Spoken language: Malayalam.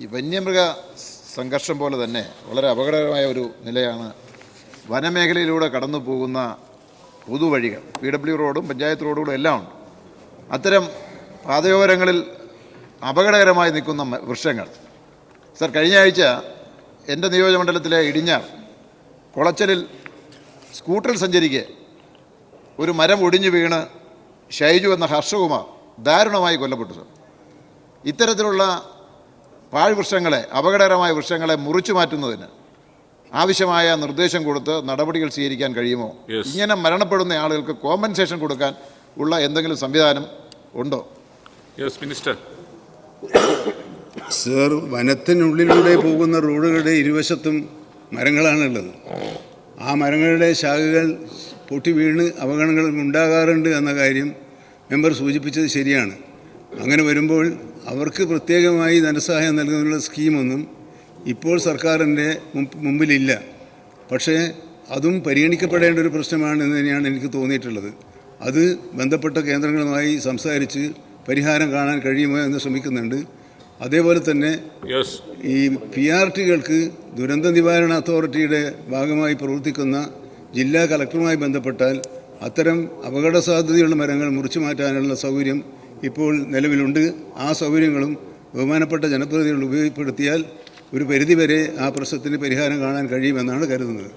ഈ വന്യമൃഗ സംഘർഷം പോലെ തന്നെ വളരെ അപകടകരമായ ഒരു നിലയാണ് വനമേഖലയിലൂടെ കടന്നു പോകുന്ന പൊതുവഴികൾ. PW റോഡും പഞ്ചായത്ത് റോഡുകളും എല്ലാം ഉണ്ട്. അത്തരം പാതയോരങ്ങളിൽ അപകടകരമായി നിൽക്കുന്ന വൃക്ഷങ്ങൾ. സർ, കഴിഞ്ഞ ആഴ്ച എൻ്റെ നിയോജകമണ്ഡലത്തിലെ ഇടിഞ്ഞാർ കുളച്ചലിൽ സ്കൂട്ടറിൽ സഞ്ചരിക്കെ ഒരു മരം ഒടിഞ്ഞു വീണ് ഷൈജു എന്ന ഹർഷകുമാർ ദാരുണമായി കൊല്ലപ്പെട്ടു. സർ, ഇത്തരത്തിലുള്ള പാഴ്വൃക്ഷങ്ങളെ, അപകടകരമായ വൃക്ഷങ്ങളെ മുറിച്ചു മാറ്റുന്നതിന് ആവശ്യമായ നിർദ്ദേശം കൊടുത്ത് നടപടികൾ സ്വീകരിക്കാൻ കഴിയുമോ? ഇങ്ങനെ മരണപ്പെടുന്ന ആളുകൾക്ക് കോമ്പൻസേഷൻ കൊടുക്കാൻ ഉള്ള എന്തെങ്കിലും സംവിധാനം ഉണ്ടോ? മിനിസ്റ്റർ. സർ, വനത്തിനുള്ളിലൂടെ പോകുന്ന റോഡുകളുടെ ഇരുവശത്തും മരങ്ങളാണുള്ളത്. ആ മരങ്ങളുടെ ശാഖകൾ പൊട്ടി വീണ് അപകടങ്ങൾ ഉണ്ടാകാറുണ്ട് എന്ന കാര്യം മെമ്പർ സൂചിപ്പിച്ചത് ശരിയാണ്. അങ്ങനെ വരുമ്പോൾ അവർക്ക് പ്രത്യേകമായി ധനസഹായം നൽകുന്നതിനുള്ള സ്കീമൊന്നും ഇപ്പോൾ സർക്കാരിൻ്റെ മുമ്പിലില്ല. പക്ഷേ അതും പരിഗണിക്കപ്പെടേണ്ട ഒരു പ്രശ്നമാണെന്ന് തന്നെയാണ് എനിക്ക് തോന്നിയിട്ടുള്ളത്. അത് ബന്ധപ്പെട്ട കേന്ദ്രങ്ങളുമായി സംസാരിച്ച് പരിഹാരം കാണാൻ കഴിയുമോ എന്ന് ശ്രമിക്കുന്നുണ്ട്. അതേപോലെ തന്നെ ഈ PRTകൾക്ക് ദുരന്ത നിവാരണ അതോറിറ്റിയുടെ ഭാഗമായി പ്രവർത്തിക്കുന്ന ജില്ലാ കളക്ടറുമായി ബന്ധപ്പെട്ടാൽ അത്തരം അപകട സാധ്യതയുള്ള മരങ്ങൾ മുറിച്ചു മാറ്റാനുള്ള സൗകര്യം ഇപ്പോൾ നിലവിലുണ്ട്. ആ സൗകര്യങ്ങളും ബഹുമാനപ്പെട്ട ജനപ്രതിനിധികൾ ഉപയോഗപ്പെടുത്തിയാൽ ഒരു പരിധിവരെ ആ പ്രശ്നത്തിന് പരിഹാരം കാണാൻ കഴിയുമെന്നാണ് കരുതുന്നത്.